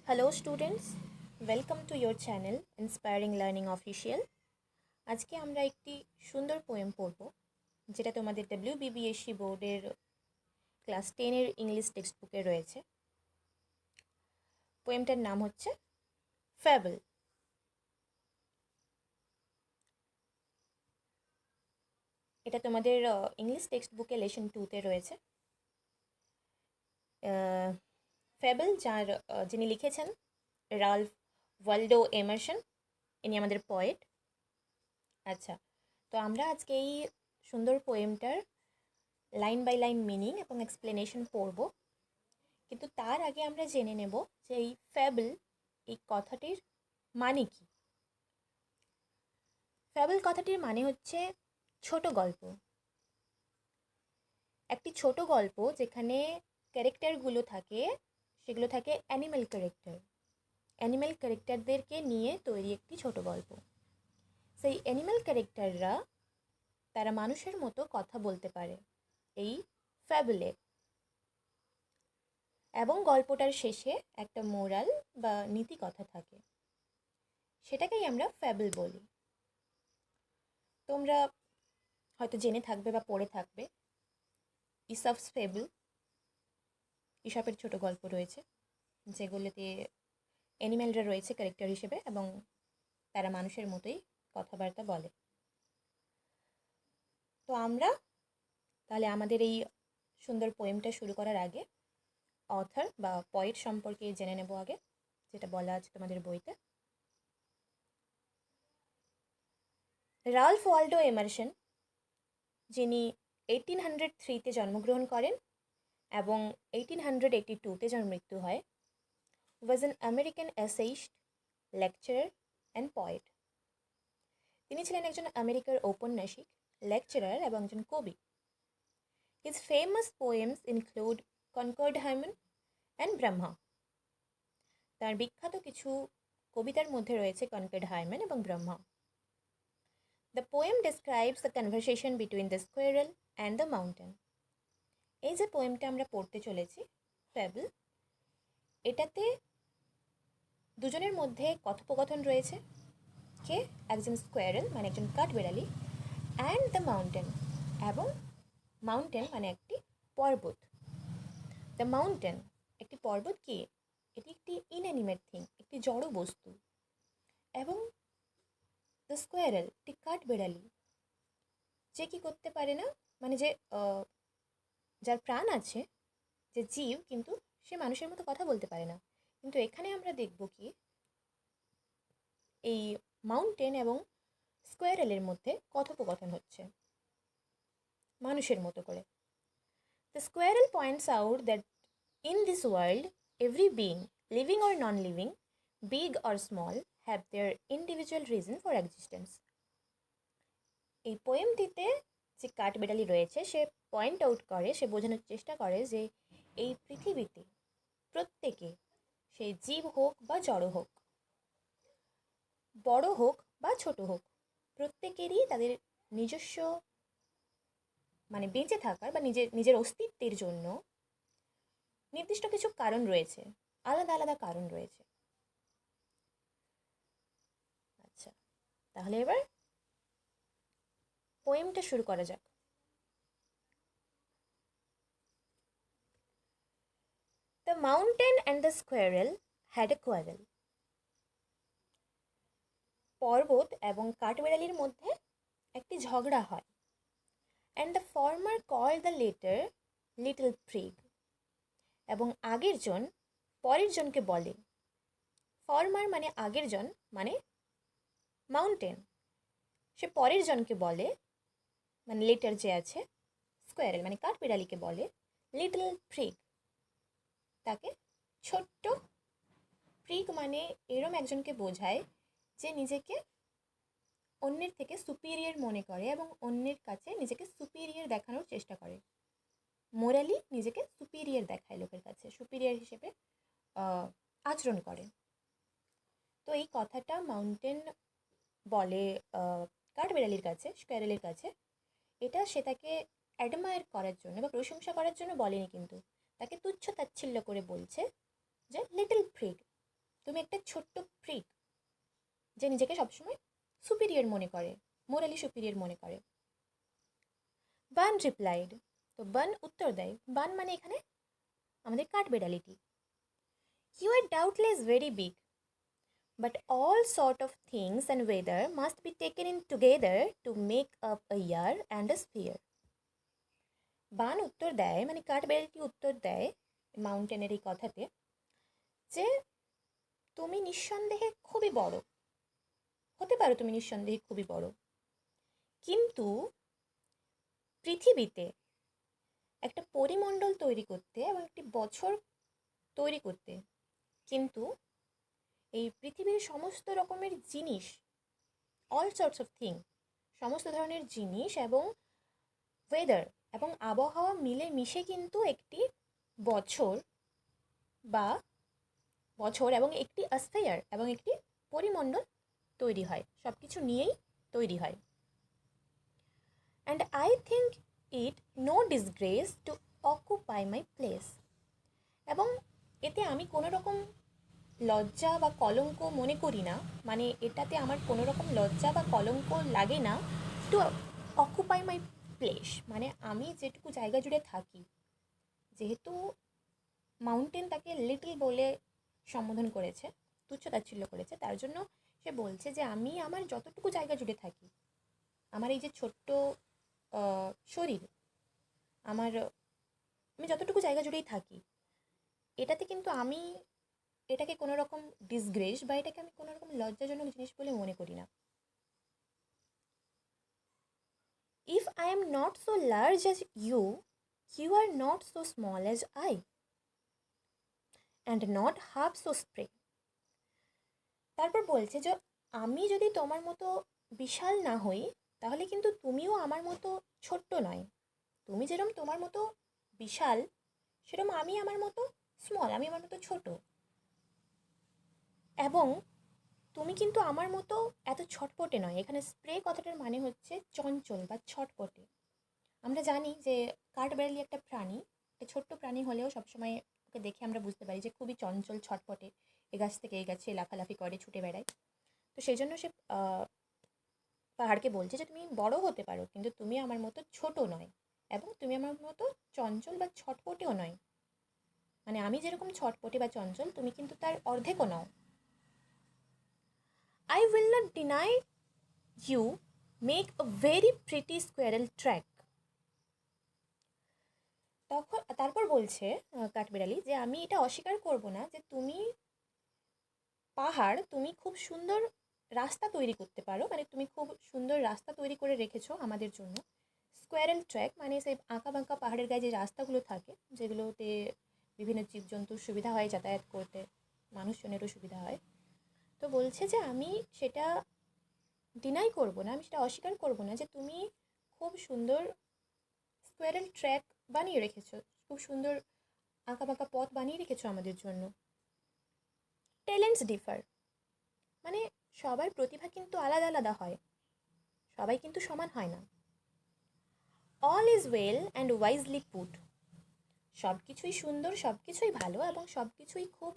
Hello students, welcome to your channel inspiring learning official. আজকে আমরা একটি সুন্দর পোয়েম পড়ব, যেটা তোমাদের WBBSC বোর্ডের ক্লাস 10-এর ইংলিশ টেক্সট বুকে রয়েছে। পোয়েমটার নাম হচ্ছে ফ্যাবল। এটা তোমাদের ইংলিশ টেক্সট বুকে লেসন 2-তে রয়েছে। ফ্যাবল যিনি লিখেছেন রাল্ফ ওয়ালডো এমারসন, ইনি আমাদের পয়েট। আচ্ছা, তো আমরা আজকে এই সুন্দর পোয়েমটার লাইন বাই লাইন মিনিং এবং এক্সপ্লেনেশন পড়ব, কিন্তু তার আগে আমরা জেনে নেব যে এই ফ্যাবল, এই কথাটির মানে কি। ফ্যাবল কথাটির মানে হচ্ছে ছোট গল্প। একটি ছোট গল্প যেখানে ক্যারেক্টারগুলো থাকে, সেগুলো থাকে অ্যানিম্যাল ক্যারেক্টার। অ্যানিম্যাল ক্যারেক্টারদেরকে নিয়ে তৈরি একটি ছোট গল্প। সেই অ্যানিম্যাল ক্যারেক্টাররা তারা মানুষের মতো কথা বলতে পারে এই ফ্যাবলে, এবং গল্পটার শেষে একটা মোরাল বা নীতি কথা থাকে, সেটাকেই আমরা ফ্যাবল বলি। তোমরা হয়তো জেনে থাকবে বা পড়ে থাকবে ইসফস ফেবল। ইসপের ছোট গল্প রয়েছে যেগুলোতে অ্যানিম্যালরা রয়েছে ক্যারেক্টার হিসেবে এবং তারা মানুষের মতোই কথাবার্তা বলে। তো আমরা তাহলে আমাদের এই সুন্দর পোয়েমটা শুরু করার আগে অথর বা পয়েট সম্পর্কে জেনে নেব আগে, যেটা বলা আছে তোমাদের বইতে। রাল্ফ ওয়াল্ডো এমারসন, যিনি 1803-তে জন্মগ্রহণ করেন এবং 1882-তে যার মৃত্যু হয়, was an American essayist, lecturer and poet. তিনি ছিলেন একজন আমেরিকার ঔপন্যাসিক, লেকচারার এবং একজন কবি। His famous poems include Concord hymn and Brahma. তার বিখ্যাত কিছু কবিতার মধ্যে রয়েছে কনকর্ড হাইমন এবং Brahma. The poem describes the conversation between the squirrel and the mountain. এই যে পোয়েমটা আমরা পড়তে চলেছি ফ্যাবল, এটাতে দুজনের মধ্যে কথোপকথন রয়েছে। কে? একজন স্কোয়ারেল মানে একজন কাঠবেড়ালি, অ্যান্ড দ্য মাউন্টেন, এবং মাউন্টেন মানে একটি পর্বত। দ্য মাউন্টেন একটি পর্বত কি? এটি একটি ইনঅ্যানিমেট থিং, একটি জড় বস্তু। এবং দ্য স্কোয়ারেল একটি কাঠবেড়ালি, যে কি করতে পারে না, মানে যে যার প্রাণ আছে, যে জীব, কিন্তু সে মানুষের মতো কথা বলতে পারে না। কিন্তু এখানে আমরা দেখব কি এই মাউন্টেন এবং স্কোয়ারেলের মধ্যে কথোপকথন হচ্ছে মানুষের মতো করে। The squirrel points out that in this world, every being, living or non-living, big or small, have their individual reason for existence. এই পোয়েমটিতে যে কাঠবেড়ালি রয়েছে সে পয়েন্ট আউট করে, সে বোঝানোর চেষ্টা করে যে এই পৃথিবীতে প্রত্যেকে, সেই জীব হোক বা জড় হোক, বড় হোক বা ছোট হোক, প্রত্যেকেরই তাদের নিজস্ব মানে বেঁচে থাকার বা নিজের অস্তিত্বের জন্য নির্দিষ্ট কিছু কারণ রয়েছে, আলাদা আলাদা কারণ রয়েছে। আচ্ছা, তাহলে এবার পোয়েমটা শুরু করা যাক। The mountain and the squirrel had a quarrel. পর্বত এবং কাঠবেড়ালির মধ্যে একটি ঝগড়া হয়। And the former called the latter little prig. এবং আগের জন পরের জনকে বলে, ফরমার মানে আগের জন, মানে মাউন্টেন, সে পরের জনকে বলে, মানে লেটার যে আছে স্কোয়ারেল মানে কাঠবিড়ালিকে বলে লিটল প্রিগ, তাকে ছোট্ট। প্রিগ মানে এরম একজনকে বোঝায় যে নিজেকে অন্যের থেকে সুপিরিয়র মনে করে এবং অন্যের কাছে নিজেকে সুপিরিয়র দেখানোর চেষ্টা করে। মোরালি নিজেকে সুপিরিয়র দেখায়, লোকের কাছে সুপিরিয়র হিসেবে আচরণ করে। তো এই কথাটা মাউন্টেন বলে কাঠবিড়ালির কাছে, স্কোয়ারেলের কাছে। এটা সে তাকে অ্যাডমায়ার করার জন্য বা প্রশংসা করার জন্য বলেনি, কিন্তু তাকে তুচ্ছ তাচ্ছিল্য করে বলছে যে লিটল প্রিগ, তুমি একটা ছোট্ট প্রিক, যে নিজেকে সবসময় সুপিরিয়র মনে করে, মোরালি সুপিরিয়র মনে করে। বান রিপ্লাইড, তো বান উত্তর দেয়, বান মানে এখানে আমাদের কাঠবেড়ালিটি। You are doubtless very big, but all sort of things and weather must be taken in together to make up a year and a sphere. Bun উত্তর দেয়, মানে কাঠবেড়ালিটি উত্তর দেয় মাউন্টেনের এই কথাতে, যে তুমি নিঃসন্দেহে খুবই বড়, হতে পারো তুমি নিঃসন্দেহে খুবই বড়, কিন্তু পৃথিবীতে একটা পরিমণ্ডল তৈরি করতে এবং একটি বছর তৈরি করতে কিন্তু এই পৃথিবীর সমস্ত রকমের জিনিস, অল সর্টস অফ থিং, সমস্ত ধরনের জিনিস এবং ওয়েদার এবং আবহাওয়া মিলে মিশে কিন্তু একটি বছর বা বছর এবং একটি অ্যাস্ফেয়ার এবং একটি পরিমণ্ডল তৈরি হয়, সব কিছু নিয়েই তৈরি হয়। And I think it no disgrace to occupy my place, এবং এতে আমি কোনো রকম লজ্জা বা কলঙ্ক মনে করি না, মানে এটাতে আমার কোনো রকম লজ্জা বা কলঙ্ক লাগে না। টু অকুপাই মাই প্লেস মানে আমি যেটুকু জায়গা জুড়ে থাকি, যেহেতু মাউন্টেন তাকে লিটল বলে সম্বোধন করেছে, তুচ্ছ-তাচ্ছিল্য করেছে, তার জন্য সে বলছে যে আমি আমার যতটুকু জায়গা জুড়ে থাকি, আমার এই যে ছোট্ট শরীর, আমি যতটুকু জায়গা জুড়েই থাকি, এটাতে কিন্তু আমি এটাকে কোনো রকম ডিসগ্রেস বা এটাকে আমি কোনো রকম লজ্জাজনক জিনিস বলে মনে করি না। If I am not so large as you, you are not so small as I, and not half so spry. তারপর বলছে যে আমি যদি তোমার মতো বিশাল না হই, তাহলে কিন্তু তুমিও আমার মতো ছোট্ট নয়। তুমি যেরকম তোমার মতো বিশাল, সেরকম আমি আমার মতো স্মল, আমি আমার মতো ছোট। এবং তুমি কিন্তু আমার মতো এত ছটপটে নয়। এখানে স্প্রে কথাটার মানে হচ্ছে চঞ্চল বা ছটপটে। আমরা জানি যে কাঠবেড়ালি একটা প্রাণী, একটা ছোট্ট প্রাণী হলেও সবসময় ওকে দেখে আমরা বুঝতে পারি যে খুবই চঞ্চল, ছটপটে, এ গাছ থেকে এই গাছে লাফালাফি করে, ছুটে বেড়ায়। তো সেই জন্য সে পাহাড়কে বলছে যে তুমি বড় হতে পারো, কিন্তু তুমি আমার মতো ছোট নয়, এবং তুমি আমার মতো চঞ্চল বা ছটপটেও নয়। মানে আমি যেরকম ছটপটে বা চঞ্চল, তুমি কিন্তু তার অর্ধেকও নও। I will not deny you make a very pretty squirrel track. তারপর বলছে কাঠবিড়ালি যে আমি এটা অস্বীকার করব না যে তুমি খুব সুন্দর রাস্তা তৈরি করতে পারো, মানে তুমি খুব সুন্দর রাস্তা তৈরি করে রেখেছো আমাদের জন্য। স্কোয়ারেল ট্র্যাক মানে সেই আঁকা বাঁকা পাহাড়ের গায়ে যে রাস্তাগুলো থাকে, যেগুলোতে বিভিন্ন জীবজন্তুর সুবিধা হয় যাতায়াত করতে, মানুষজনেরও সুবিধা হয়। তো বলছে যে আমি সেটা ডিনাই করব না, আমি সেটা অস্বীকার করব না যে তুমি খুব সুন্দর স্কোয়ারেল ট্র্যাক বানিয়ে রেখেছো, খুব সুন্দর আঁকাবাঁকা পথ বানিয়ে রেখেছো আমাদের জন্য। ট্যালেন্টস ডিফার মানে সবার প্রতিভা কিন্তু আলাদা আলাদা হয়, সবাই কিন্তু সমান হয় না। All is well and wisely put, সব কিছুই সুন্দর, সব কিছুই ভালো, এবং সব কিছুই খুব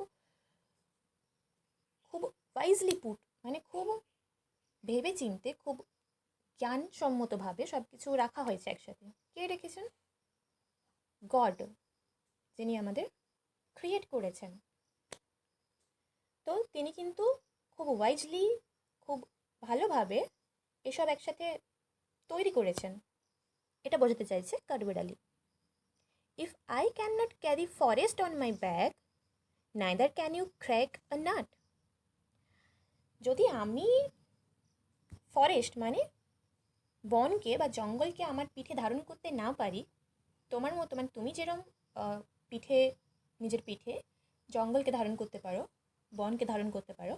খুব ওয়াইজলি পুট মানে খুব ভেবে চিনতে, খুব জ্ঞানসম্মতভাবে সব কিছু রাখা হয়েছে একসাথে। কে রেখেছেন? গড, যিনি আমাদের ক্রিয়েট করেছেন। তো তিনি কিন্তু খুব ওয়াইজলি, খুব ভালোভাবে এসব একসাথে তৈরি করেছেন, এটা বোঝাতে চাইছে কাঠবিড়ালি। If I can not carry forest on my back, neither can you crack a nut. যদি আমি ফরেস্ট মানে বনকে বা জঙ্গলকে আমার পিঠে ধারণ করতে না পারি, তোমার মতো মানে তুমি যেরকম পিঠে, নিজের পিঠে জঙ্গলকে ধারণ করতে পারো, বনকে ধারণ করতে পারো,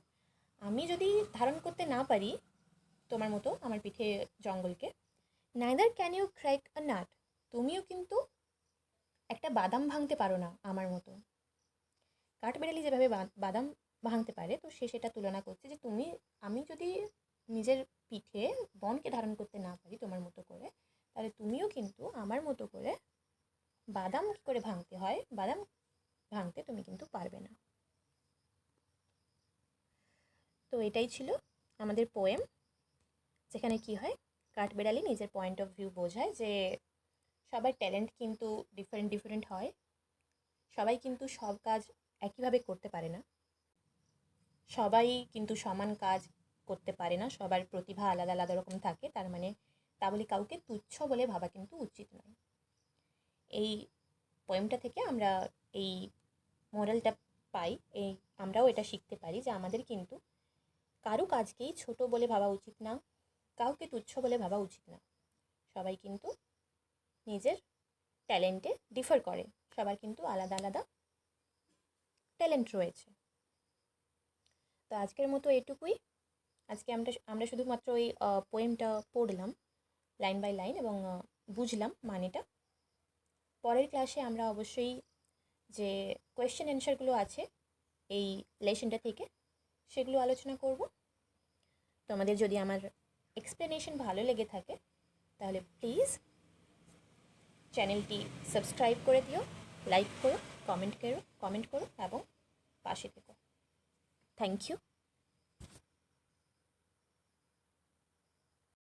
আমি যদি ধারণ করতে না পারি তোমার মতো আমার পিঠে জঙ্গলকে, neither can you crack a nut, তুমিও কিন্তু একটা বাদাম ভাঙতে পারো না আমার মতো। কাঠবিড়ালি যেভাবে বাদাম ভাঙতে পারে, তো সে সেটা তুলনা করছে যে আমি যদি নিজের পিঠে বনকে ধারণ করতে না পারি তোমার মতো করে, তাহলে তুমিও কিন্তু আমার মতো করে বাদাম কী করে ভাঙতে হয়, বাদাম ভাঙতে তুমি কিন্তু পারবে না। তো এটাই ছিল আমাদের পোয়েম, যেখানে কি হয় কাঠবেড়ালি নিজের পয়েন্ট অফ ভিউ বোঝায় যে সবার ট্যালেন্ট কিন্তু ডিফারেন্ট ডিফারেন্ট হয়, সবাই কিন্তু সব কাজ একইভাবে করতে পারে না, সবাই কিন্তু সমান কাজ করতে পারে না, সবার প্রতিভা আলাদা আলাদা রকম থাকে। তার মানে তা বলে কাউকে তুচ্ছ বলে ভাবা কিন্তু উচিত নয়। এই পোয়েমটা থেকে আমরা এই মোরালটা পাই, এই আমরাও এটা শিখতে পারি যে আমাদের কিন্তু কারো কাজকেই ছোট বলে ভাবা উচিত না, কাউকে তুচ্ছ বলে ভাবা উচিত না। সবাই কিন্তু নিজের ট্যালেন্টে ডিফার করে, সবার কিন্তু আলাদা আলাদা ট্যালেন্ট রয়েছে। তো আজকের মতো এটুকুই। আজকে আমরা শুধুমাত্র ওই পোয়েমটা পড়লাম লাইন বাই লাইন এবং বুঝলাম মানেটা। পরের ক্লাসে আমরা অবশ্যই যে কোয়েশ্চেন অ্যান্সারগুলো আছে এই লেসনটা থেকে সেগুলো আলোচনা করব। তোমাদের যদি আমার এক্সপ্লেনেশন ভালো লেগে থাকে তাহলে প্লিজ চ্যানেলটি সাবস্ক্রাইব করে দিও, লাইক করো, কমেন্ট করো এবং পাশে থেকো। Thank you.